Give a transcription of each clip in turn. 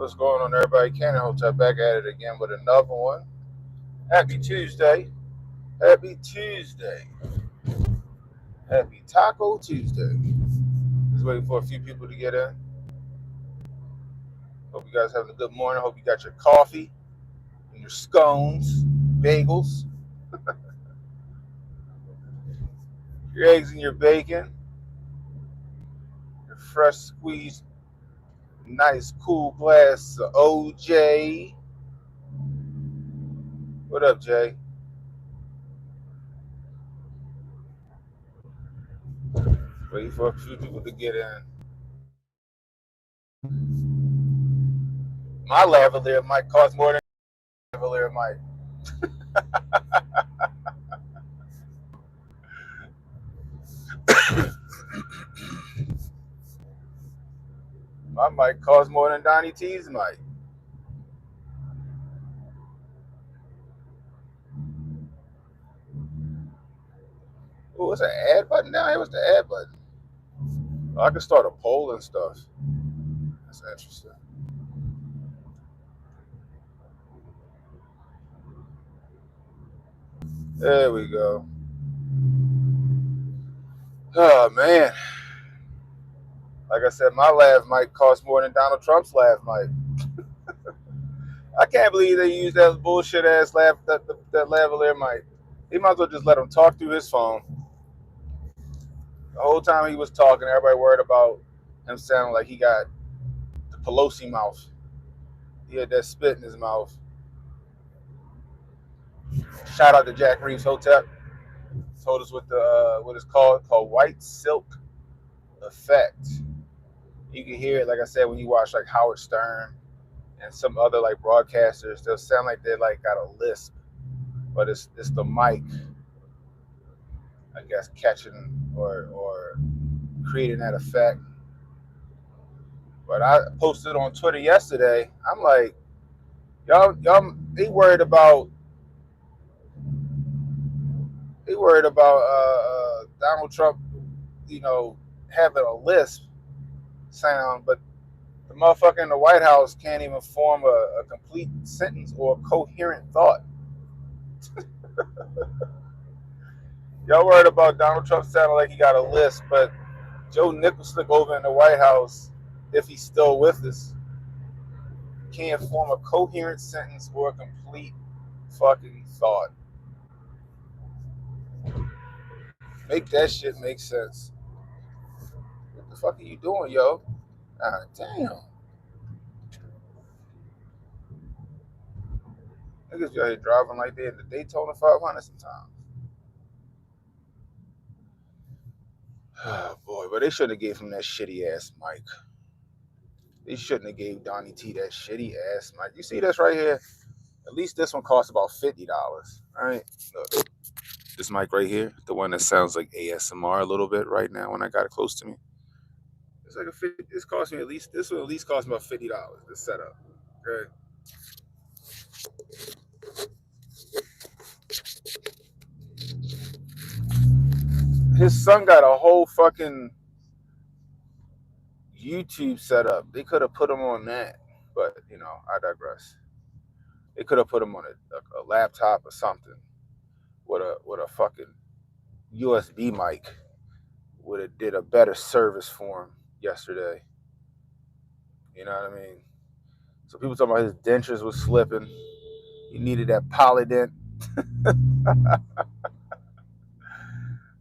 What's going on, everybody? Cannon Hotel back at it again with another one. Happy Tuesday. Happy Tuesday. Happy Taco Tuesday. Just waiting for a few people to get in. Hope you guys having a good morning. Hope you got your coffee and your scones, bagels, your eggs and your bacon, your fresh squeezed, nice cool glass of OJ. What up, Jay? Waiting for a few people to get in. My lavalier might cost more than lavalier might. My mic cost more than Donnie T's mic. Oh, what's an add button down here? What's the add button? Oh, I can start a poll and stuff. That's interesting. There we go. Oh, man. Like I said, my lav mic cost more than Donald Trump's lav mic. I can't believe they used that bullshit ass lav, that lavalier mic. He might as well just let him talk through his phone. The whole time he was talking, everybody worried about him sounding like he got the Pelosi mouth. He had that spit in his mouth. Shout out to Jack Reeves Hotel. Told us what it's called white silk effect. You can hear it, like I said, when you watch like Howard Stern and some other like broadcasters. They'll sound like they like got a lisp, but it's the mic, I guess, catching or creating that effect. But I posted on Twitter yesterday. I'm like, y'all, they worried about Donald Trump, having a lisp sound, but the motherfucker in the White House can't even form a complete sentence or a coherent thought. Y'all worried about Donald Trump sounding like he got a lisp, but Joe Nicholson over in the White House, if he's still with us, can't form a coherent sentence or a complete fucking thought. Make that shit make sense. What the fuck are you doing, yo? God damn. Niggas out here driving like they at the Daytona 500 sometimes. Oh boy, but they shouldn't have gave him that shitty ass mic. They shouldn't have gave Donnie T that shitty ass mic. You see this right here? At least this one costs about $50. All right, look, this mic right here, the one that sounds like ASMR a little bit right now when I got it close to me. It's like this cost me at least. This one at least cost me about $50. This setup. Okay. His son got a whole fucking YouTube setup. They could have put him on that, but I digress. They could have put him on a laptop or something with a fucking USB mic. Would have did a better service for him yesterday. You know what I mean? So people talking about his dentures was slipping. He needed that polydent.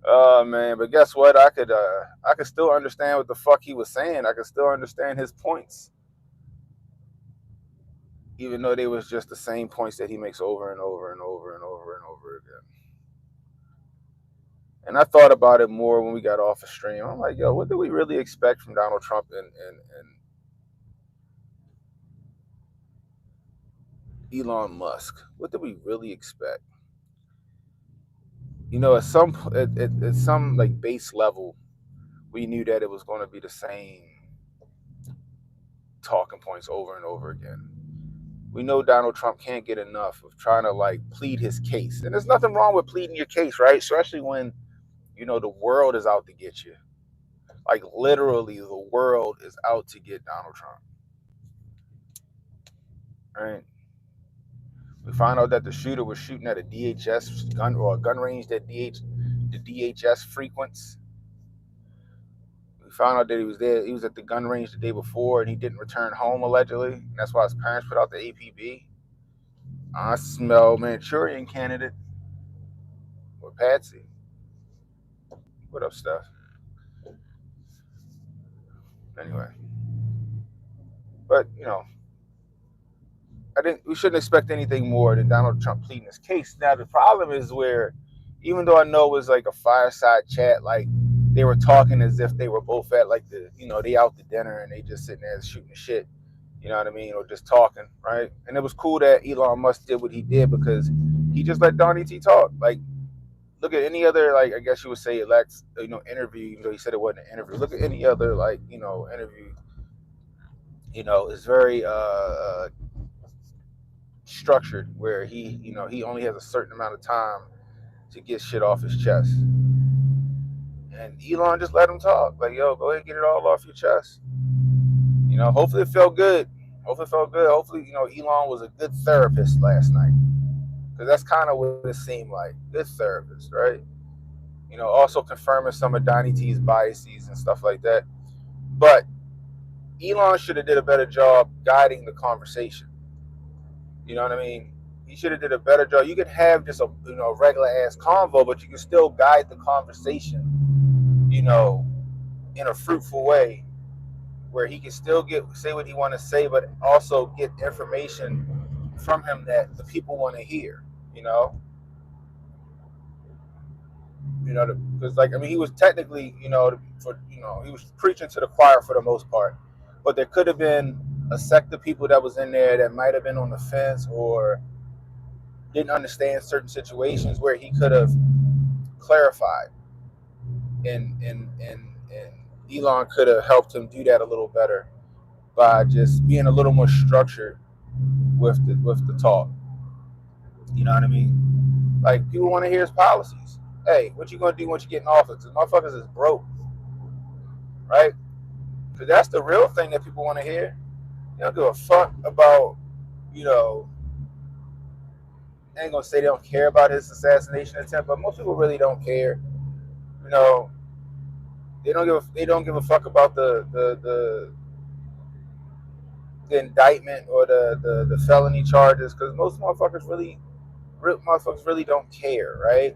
Oh man, but guess what? I could still understand what the fuck he was saying. I could still understand his points, even though they was just the same points that he makes over and over and over and over and over again. And I thought about it more when we got off the stream. I'm like, yo, what do we really expect from Donald Trump and Elon Musk? What do we really expect? At some like base level, we knew that it was going to be the same talking points over and over again. We know Donald Trump can't get enough of trying to like plead his case, and there's nothing wrong with pleading your case, right? Especially when the world is out to get you. Like literally, the world is out to get Donald Trump. right? We found out that the shooter was shooting at a DHS gun or a gun range that the DHS frequents. We found out that he was there. He was at the gun range the day before, and he didn't return home allegedly. And that's why his parents put out the APB. I smell Manchurian Candidate with Patsy. What up, Steph? Anyway, but I think we shouldn't expect anything more than Donald Trump pleading his case. Now the problem is where, even though I know it was like a fireside chat, like they were talking as if they were both at like they out to dinner and they just sitting there shooting the shit, you know what I mean, or just talking, right? And it was cool that Elon Musk did what he did because he just let Donnie T talk. Like, look at any other, like, I guess you would say, interview, even though he said it wasn't an interview. Look at any other, like, interview. It's very structured where he only has a certain amount of time to get shit off his chest. And Elon just let him talk. Like, yo, go ahead and get it all off your chest. Hopefully it felt good. Hopefully, Elon was a good therapist last night. Because that's kind of what it seemed like. Good therapist, right? Also confirming some of Donnie T's biases and stuff like that. But Elon should have did a better job guiding the conversation. You know what I mean? He should have did a better job. You could have just a regular ass convo, but you can still guide the conversation, in a fruitful way, where he can still say what he want to say, but also get information from him that the people want to hear. Because he was technically, he was preaching to the choir for the most part, but there could have been a sect of people that was in there that might have been on the fence or didn't understand certain situations where he could have clarified, and Elon could have helped him do that a little better by just being a little more structured with the talk. You know what I mean? Like, people want to hear his policies. Hey, what you gonna do once you get in office? Because motherfuckers is broke, right? Because that's the real thing that people want to hear. They don't give a fuck about, I ain't gonna say they don't care about his assassination attempt, but most people really don't care. They don't give a fuck about the indictment or the felony charges, because most motherfuckers really don't care, right?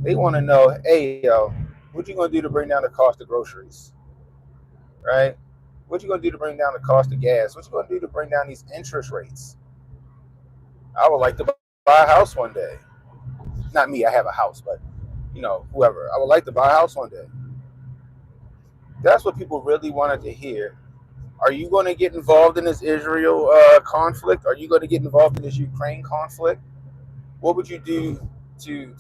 They want to know, hey, yo, what you gonna do to bring down the cost of groceries, right? What you gonna do to bring down the cost of gas? What you gonna do to bring down these interest rates? I would like to buy a house one day. Not me, I have a house, but whoever. I would like to buy a house one day. That's what people really wanted to hear. Are you going to get involved in this Israel conflict? Are you going to get involved in this Ukraine conflict? What would you do to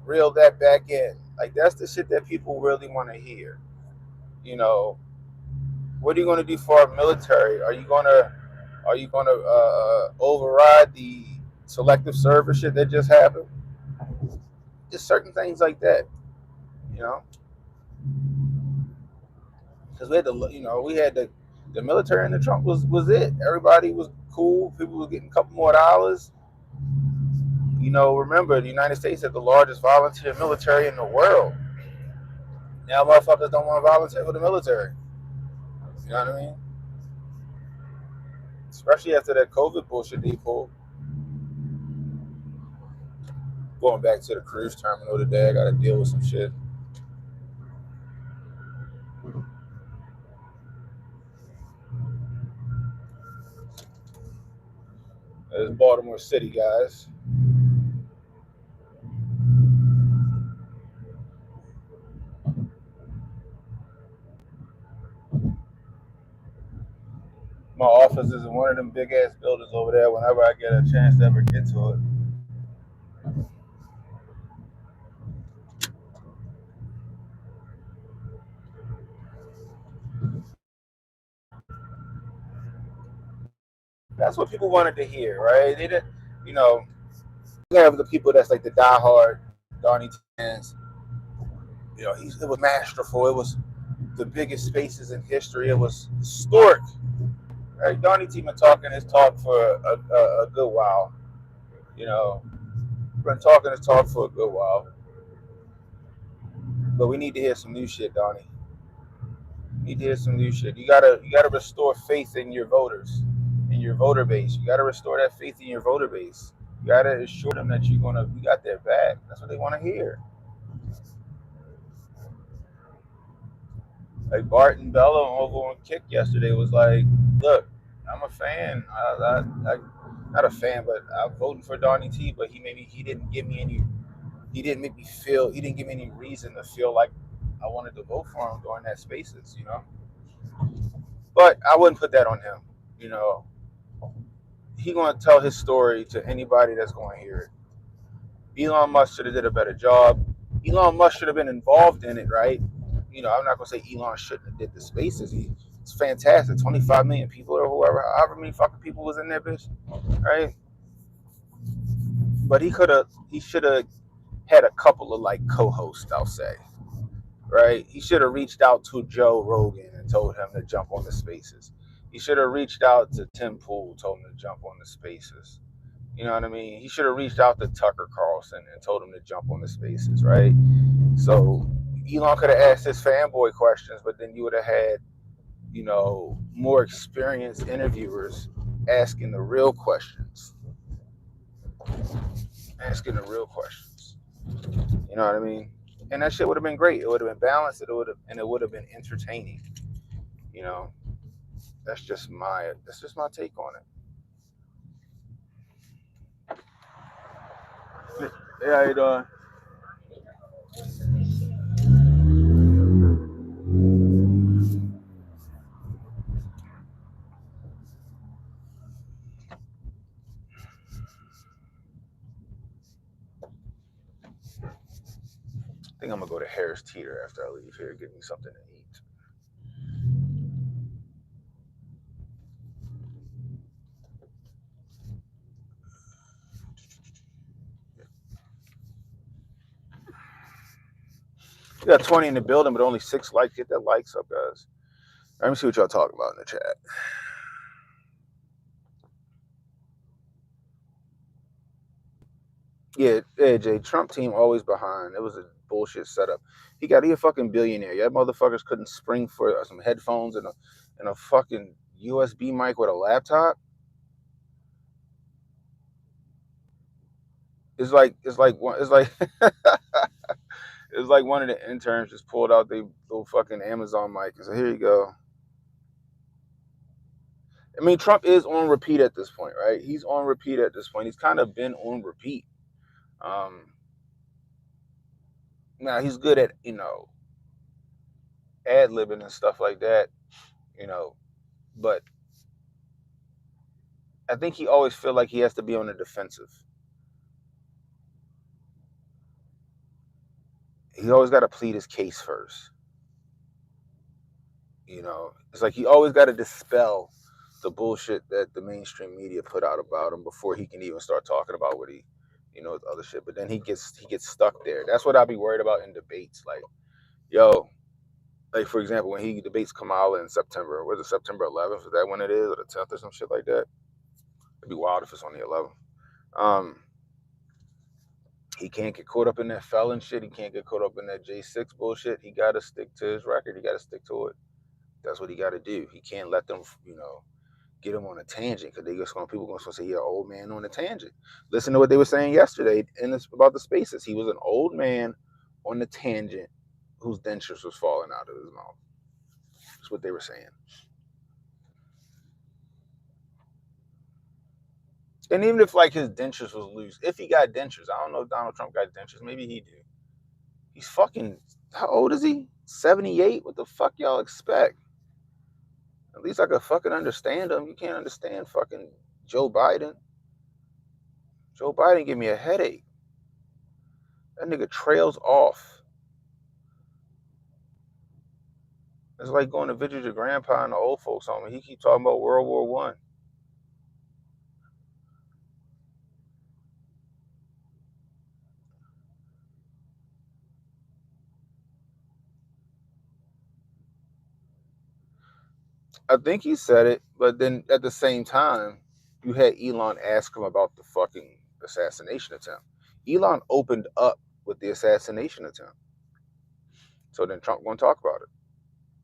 reel that back in? Like, that's the shit that people really want to hear. What are you going to do for our military? Are you going to override the selective service shit that just happened? Just certain things like that, because we had the military and the Trump was it. Everybody was cool. People were getting a couple more dollars. Remember, the United States had the largest volunteer military in the world. Now motherfuckers don't want to volunteer for the military. You know what I mean? Especially after that COVID bullshit they pulled. Going back to the cruise terminal today, I got to deal with some shit. It's Baltimore City, guys. My office is in one of them big ass buildings over there. Whenever I get a chance to ever get to it. That's what people wanted to hear, right? They didn't, you have the people that's like the diehard Donnie fans. It was masterful. It was the biggest spaces in history. It was historic. Right? Donnie T been talking his talk for a good while. You know, been talking his talk for a good while. But we need to hear some new shit, Donnie. We need to hear some new shit. You gotta restore faith in your voters, in your voter base. You gotta restore that faith in your voter base. You gotta assure them that you got their back. That's what they want to hear. Like Barton Bella over on Kick yesterday was like, "Look, I'm a fan. I not a fan, but I'm voting for Donnie T. But he didn't give me any. He didn't make me feel. He didn't give me any reason to feel like I wanted to vote for him during that spaces. You know. But I wouldn't put that on him. You know, he gonna tell his story to anybody that's going to hear it. Elon Musk should have did a better job. Elon Musk should have been involved in it, right? You know, I'm not gonna say Elon shouldn't have did the spaces. It's fantastic. 25 million people or whoever, however many fucking people was in there, bitch, right? But he should have had a couple of like co-hosts, I'll say, right? He should have reached out to Joe Rogan and told him to jump on the spaces. He should have reached out to Tim Pool, told him to jump on the spaces. You know what I mean? He should have reached out to Tucker Carlson and told him to jump on the spaces, right? So Elon could have asked his fanboy questions, but then you would have had, you know, more experienced interviewers asking the real questions. Asking the real questions. You know what I mean? And that shit would have been great. It would have been balanced. It would have been entertaining. You know, that's just my take on it. Hey, how you doing? I think I'm gonna go to Harris Teeter after I leave here, get me something to eat. We got 20 in the building, but only 6 likes. Get that likes up, guys. Let me see what y'all talking about in the chat. Yeah, yeah, Jay. Trump team always behind. It was a bullshit setup. He a fucking billionaire. Yeah, motherfuckers couldn't spring for some headphones and a fucking USB mic with a laptop. It's like it's like one of the interns just pulled out the little fucking Amazon mic and said, "Here you go." I mean, Trump is on repeat at this point, right? He's on repeat at this point. He's kind of been on repeat. Um, Now he's good at ad libbing and stuff like that, you know, but I think he always feel like he has to be on the defensive. He always got to plead his case first. You know, it's like he always got to dispel the bullshit that the mainstream media put out about him before he can even start talking about what other shit. But then he gets stuck there. That's what I'd be worried about in debates. Like, yo, like for example, when he debates Kamala in September, was it September 11th? Is that when it is, or the 10th, or some shit like that? It'd be wild if it's on the 11th. Um, he can't get caught up in that felon shit. He can't get caught up in that J6 bullshit. He got to stick to his record. He got to stick to it. That's what he got to do. He can't let them, get him on a tangent because people going to say, "Yeah, old man on a tangent." Listen to what they were saying yesterday about the spaces. He was an old man on the tangent whose dentures was falling out of his mouth. That's what they were saying. And even if like his dentures was loose, if he got dentures, I don't know if Donald Trump got dentures. Maybe he do. He's fucking. How old is he? 78. What the fuck y'all expect? At least I could fucking understand him. You can't understand fucking Joe Biden. Joe Biden give me a headache. That nigga trails off. It's like going to visit your grandpa in the old folks home, and he keep talking about World War One. I think he said it, but then at the same time, you had Elon ask him about the fucking assassination attempt. Elon opened up with the assassination attempt. So then Trump going to talk about it.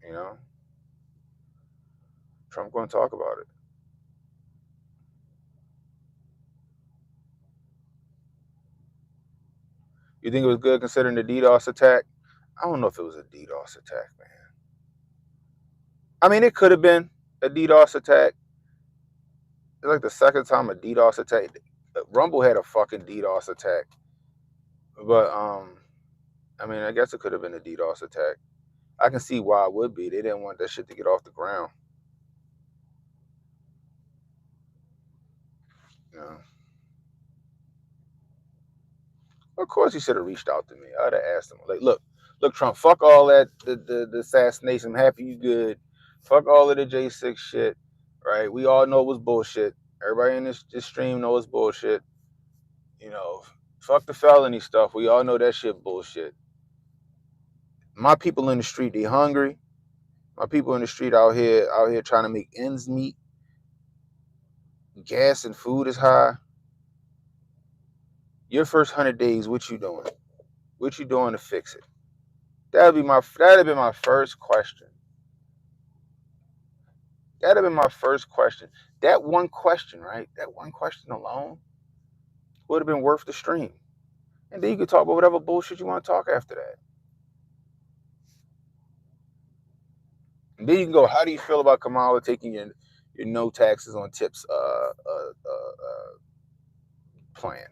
You know, Trump going to talk about it. You think it was good considering the DDoS attack? I don't know if it was a DDoS attack, man. I mean, it could have been a DDoS attack. It's like the second time a DDoS attack. Rumble had a fucking DDoS attack, but I mean, I guess it could have been a DDoS attack. I can see why it would be. They didn't want that shit to get off the ground. You know? Of course, he should have reached out to me. I'd have asked him, like, look, Trump, fuck all that, the assassination. I'm happy you good. Fuck all of the J6 shit, right? We all know it was bullshit. Everybody in this stream knows it's bullshit. You know, fuck the felony stuff. We all know that shit bullshit. My people in the street, they hungry. My people in the street out here trying to make ends meet. Gas and food is high. Your first 100 days, what you doing? What you doing to fix it? That'd be my first question. That'd have been my first question. That one question, right? That one question alone would have been worth the stream. And then you could talk about whatever bullshit you want to talk after that. And then you can go, how do you feel about Kamala taking your no taxes on tips plan?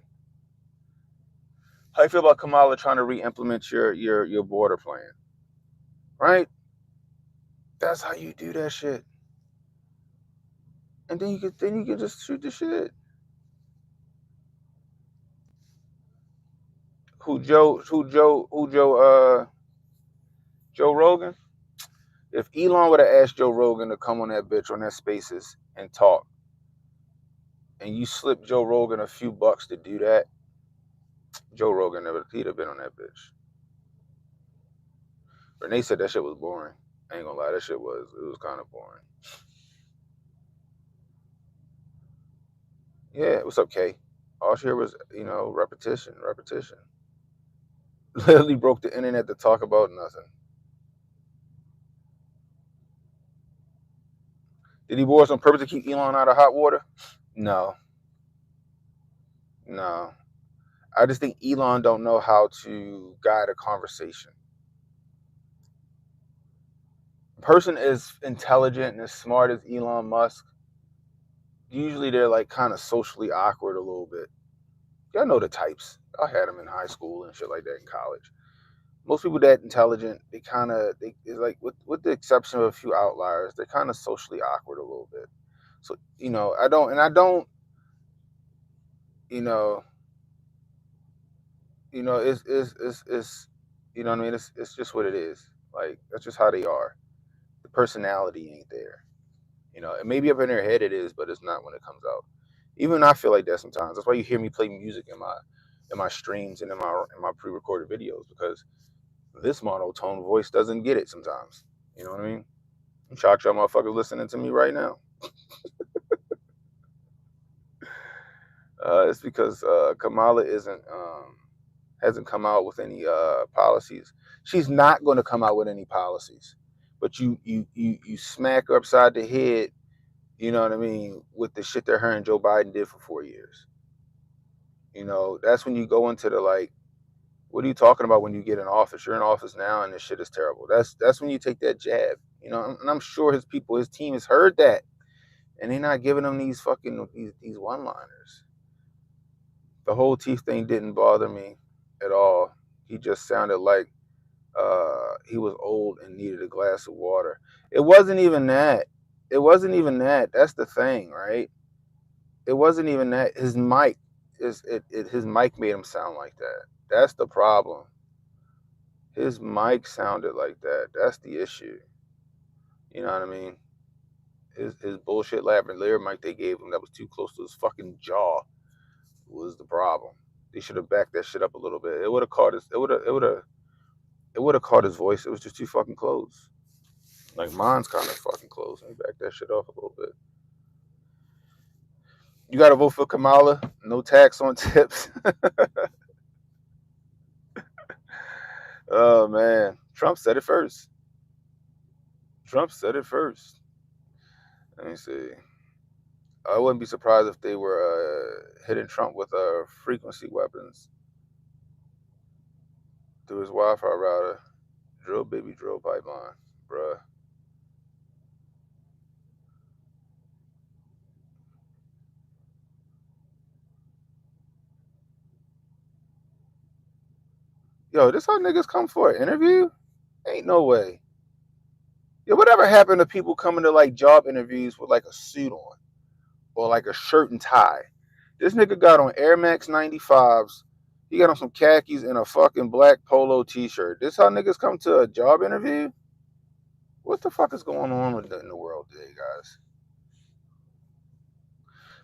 How do you feel about Kamala trying to re-implement your border plan? Right? That's how you do that shit. And then you could just shoot the shit. Joe Rogan? If Elon would have asked Joe Rogan to come on that bitch on that Spaces and talk, and you slipped Joe Rogan a few bucks to do that, Joe Rogan he'd have been on that bitch. Renee said that shit was boring. I ain't gonna lie, it was kind of boring. Yeah, it was okay. All she heard was, repetition. Literally broke the internet to talk about nothing. Did he boys on purpose to keep Elon out of hot water? No. I just think Elon don't know how to guide a conversation. A person as intelligent and as smart as Elon Musk, usually they're like kind of socially awkward a little bit. Y'all know the types. I had them in high school and shit like that in college. Most people that intelligent, it's like with the exception of a few outliers, they're kind of socially awkward a little bit. So I don't, it's you know what I mean. It's just what it is. Like that's just how they are. The personality ain't there. And maybe up in their head it is, but it's not when it comes out. Even I feel like that sometimes. That's why you hear me play music in my streams and in my pre-recorded videos, because this monotone voice doesn't get it sometimes. You know what I mean? I'm shocked y'all motherfuckers listening to me right now. It's because Kamala hasn't come out with any policies. She's not going to come out with any policies, but you smack her upside the head. You know what I mean? With the shit that her and Joe Biden did for 4 years. That's when you go into the like, what are you talking about when you get in office? You're in office now and this shit is terrible. That's when you take that jab. And I'm sure his team has heard that. And they're not giving him these fucking these one-liners. The whole teeth thing didn't bother me at all. He just sounded like he was old and needed a glass of water. It wasn't even that. That's the thing, right? It wasn't even that. His mic his mic made him sound like that. That's the problem. His mic sounded like that. That's the issue. You know what I mean? His bullshit lavalier mic they gave him that was too close to his fucking jaw was the problem. They should have backed that shit up a little bit. It would have caught his voice. It was just too fucking close. Like mine's kind of fucking close. Let me back that shit off a little bit. You gotta vote for Kamala. No tax on tips. Oh man, Trump said it first. Trump said it first. Let me see. I wouldn't be surprised if they were hitting Trump with frequency weapons through his Wi-Fi router. Drill baby drill pipeline, bruh. Yo, this how niggas come for an interview? Ain't no way. Yo, whatever happened to people coming to like job interviews with like a suit on or like a shirt and tie? This nigga got on Air Max 95s. He got on some khakis and a fucking black polo t-shirt. This how niggas come to a job interview? What the fuck is going on in the world today, guys?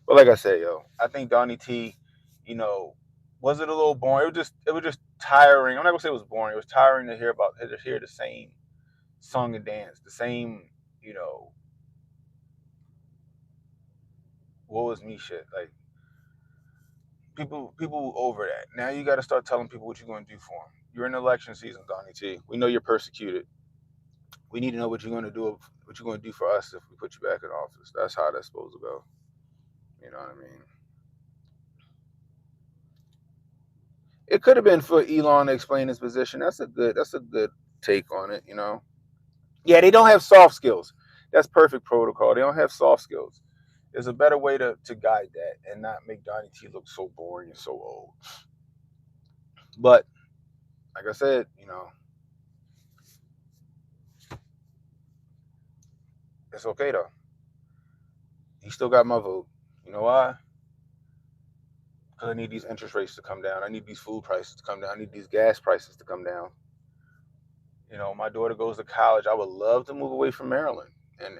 But like I said, yo, I think Donnie T, you know, was it a little boring? It was just tiring. I'm not gonna say it was boring. It was tiring to hear the same song and dance, the same, you know, what was me shit. Like people over that. Now you got to start telling people what you're going to do for them. You're in election season, Donnie T. We know you're persecuted. We need to know what you're going to do. What you're going to do for us if we put you back in office. That's how that's supposed to go. You know what I mean? It could have been for Elon to explain his position. That's a good take on it. You know? Yeah, they don't have soft skills. That's perfect protocol. They don't have soft skills. There's a better way to guide that and not make Donnie T look so boring and so old. But like I said, you know, it's okay though. He still got my vote. You know why? Because I need these interest rates to come down. I need these food prices to come down. I need these gas prices to come down. You know, my daughter goes to college. I would love to move away from Maryland and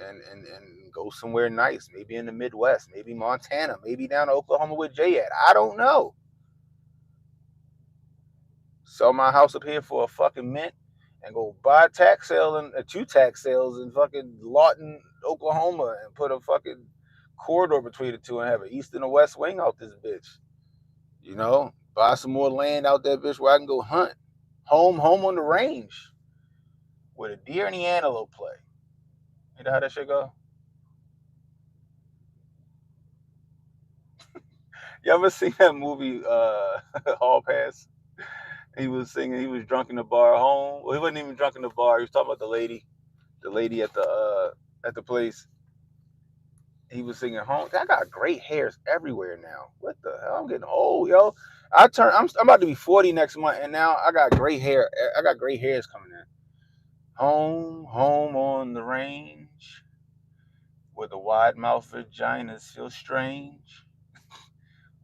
go somewhere nice. Maybe in the Midwest. Maybe Montana. Maybe down to Oklahoma with Jay at. I don't know. Sell my house up here for a fucking mint and go buy a tax sale and two tax sales in fucking Lawton, Oklahoma, and put a fucking corridor between the two and have an east and a west wing out this bitch. You know, buy some more land out there, bitch, where I can go hunt. Home on the range, where the deer and the antelope play. You know how that shit go? You ever seen that movie, Hall Pass? He was singing. He was drunk in the bar home. Well, he wasn't even drunk in the bar. He was talking about the lady at the place. He was singing home. I got great hairs everywhere now. What the hell? I'm getting old, yo. I'm about to be 40 next month, and now I got gray hair. I got gray hairs coming in. Home on the range, where the wide mouth vaginas feel strange,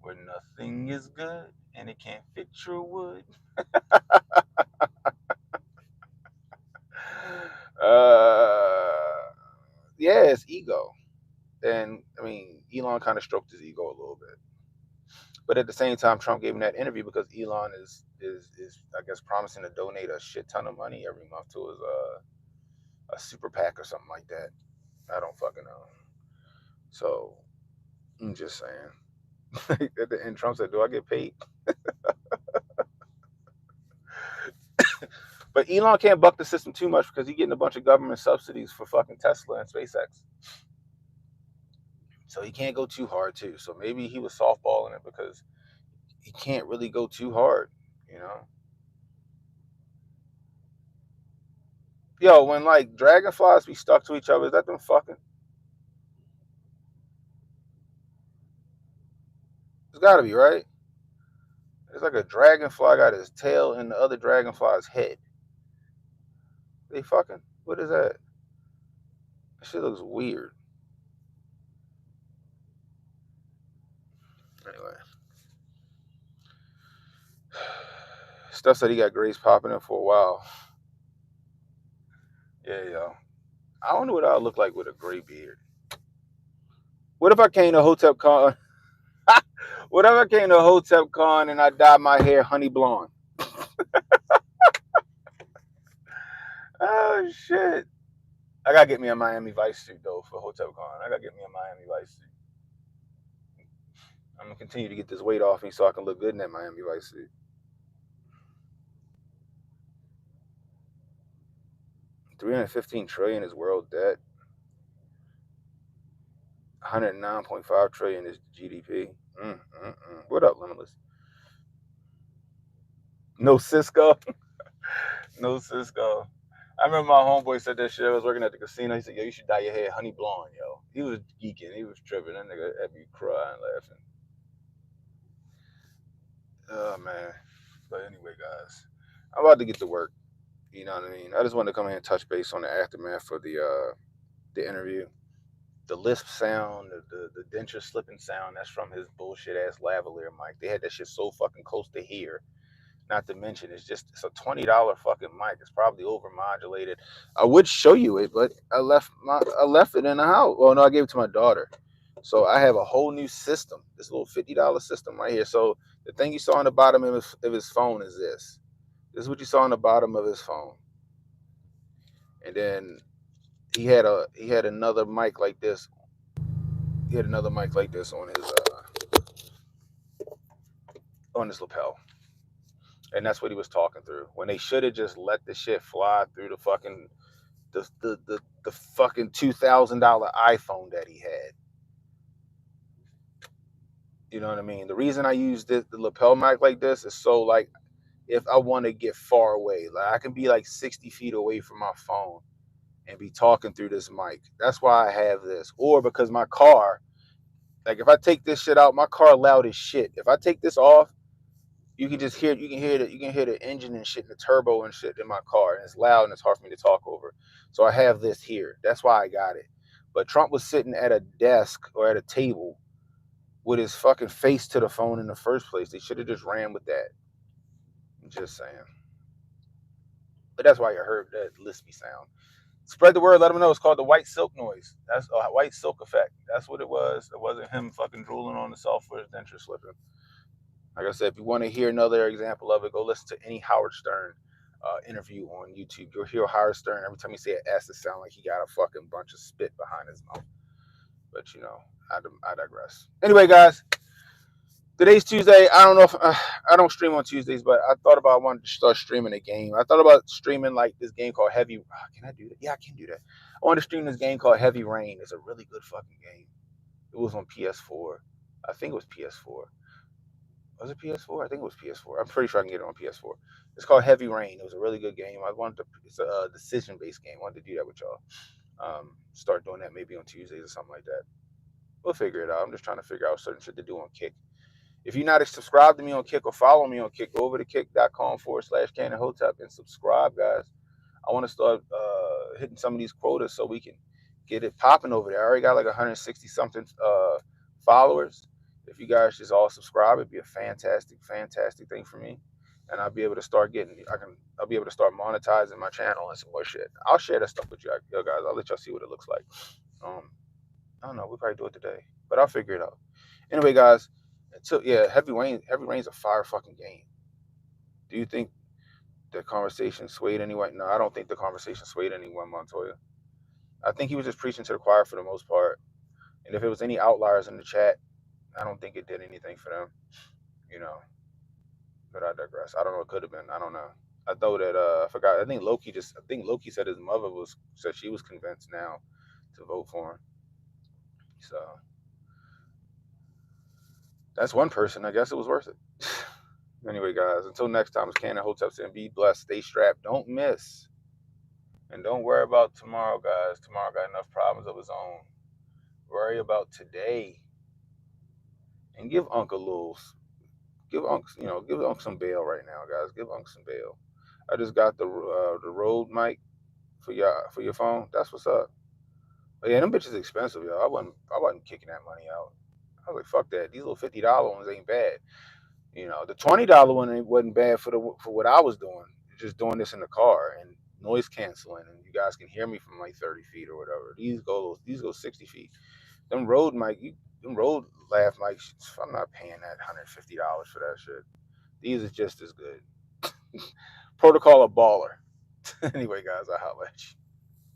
where nothing is good and it can't fit your wood. Yeah, it's ego. And I mean, Elon kind of stroked his ego a little bit. But at the same time, Trump gave him that interview because Elon is I guess promising to donate a shit ton of money every month to his a super PAC or something like that. I don't fucking know. So I'm just saying. At the end, Trump said, "Do I get paid?" But Elon can't buck the system too much because he's getting a bunch of government subsidies for fucking Tesla and SpaceX. So he can't go too hard too. So maybe he was softballing it because he can't really go too hard, you know. Yo, when like dragonflies be stuck to each other, is that them fucking? It's gotta be, right? It's like a dragonfly got his tail in the other dragonfly's head. They fucking? What is that? That shit looks weird. Anyway. Stuff said he got Grace popping in for a while. Yeah, yo. I don't know what I'll look like with a gray beard. What if I came to Hotep Con? What if I came to Hotep Con and I dyed my hair honey blonde? Oh shit. I gotta get me a Miami Vice suit though for Hotel Con. I gotta get me a Miami Vice suit. I'm gonna continue to get this weight off me so I can look good in that Miami Vice suit. 315 trillion is world debt. 109.5 trillion is GDP. What up, Limitless? No Cisco. No Cisco. I remember my homeboy said that shit. I was working at the casino. He said, "Yo, you should dye your hair honey blonde, yo." He was geeking. He was tripping. That nigga had me crying, laughing. Oh man. But anyway, guys, I'm about to get to work. You know what I mean? I just wanted to come in and touch base on the aftermath for the interview. The lisp sound, the denture slipping sound, that's from his bullshit ass lavalier mic. They had that shit so fucking close to here. Not to mention, it's a $20 fucking mic. It's probably overmodulated. I would show you it, but I left it in the house. Well, no, I gave it to my daughter. So I have a whole new system. This little $50 system right here. So the thing you saw on the bottom of his phone is this. This is what you saw on the bottom of his phone. And then he had another mic like this. He had another mic like this on his lapel. And that's what he was talking through. When they should have just let the shit fly through the fucking $2,000 iPhone that he had. You know what I mean? The reason I use the lapel mic like this is so like if I want to get far away, like I can be like 60 feet away from my phone and be talking through this mic. That's why I have this. Or because my car, like if I take this shit out, my car loud as shit. If I take this off, you can just hear you can hear the engine and shit and the turbo and shit in my car, and it's loud and it's hard for me to talk over. So I have this here. That's why I got it. But Trump was sitting at a desk or at a table with his fucking face to the phone in the first place. They should have just ran with that. I'm just saying. But that's why you heard that lispy sound. Spread the word. Let them know. It's called the white silk noise. That's a white silk effect. That's what it was. It wasn't him fucking drooling on the software denture slipping. Like I said, if you want to hear another example of it, go listen to any Howard Stern interview on YouTube. You'll hear Howard Stern every time he say an S, it sound like he got a fucking bunch of spit behind his mouth. But you know, I digress. Anyway, guys, today's Tuesday. I don't know if I don't stream on Tuesdays, but I thought about wanting to start streaming a game. I thought about streaming like this game called Heavy. Can I do that? Yeah, I can do that. I want to stream this game called Heavy Rain. It's a really good fucking game. It was on PS4. I think it was PS4. Was it PS4? I think it was PS4. I'm pretty sure I can get it on PS4. It's called Heavy Rain. It was a really good game. I wanted to. It's a decision-based game. I wanted to do that with y'all. Start doing that maybe on Tuesdays or something like that. We'll figure it out. I'm just trying to figure out certain shit to do on Kick. If you're not subscribed to me on Kick or follow me on Kick, go over to kick.com/CannonHotep and subscribe, guys. I want to start hitting some of these quotas so we can get it popping over there. I already got like 160 something followers. If you guys just all subscribe, it'd be a fantastic thing for me. And I'll be able to start I'll be able to start monetizing my channel and some more shit. I'll share that stuff with you guys. I'll let y'all see what it looks like. I don't know. We'll probably do it today, but I'll figure it out. Anyway, guys, Heavy Rain's a fire fucking game. Do you think the conversation swayed anyone? No, I don't think the conversation swayed anyone, Montoya. I think he was just preaching to the choir for the most part. And if it was any outliers in the chat, I don't think it did anything for them, you know. But I digress. I don't know. It could have been. I don't know. I thought that I forgot. I think Loki said his mother said she was convinced now to vote for him. So that's one person. I guess it was worth it. Anyway, guys, until next time, it's Cannon Hotep saying be blessed, stay strapped, don't miss. And don't worry about tomorrow, guys. Tomorrow got enough problems of its own. Worry about today. And give Unc a little, give Unc some bail right now, guys. Give Unc some bail. I just got the Rode mic for your phone. That's what's up. But yeah, them bitches expensive, y'all. I wasn't kicking that money out. I was like, fuck that. These little $50 ones ain't bad. You know, the $20 one wasn't bad for what I was doing. Just doing this in the car and noise canceling, and you guys can hear me from like 30 feet or whatever. These go 60 feet. Them road lav mics. I'm not paying that $150 for that shit. These are just as good. Protocol a baller. Anyway, guys, I holla at you.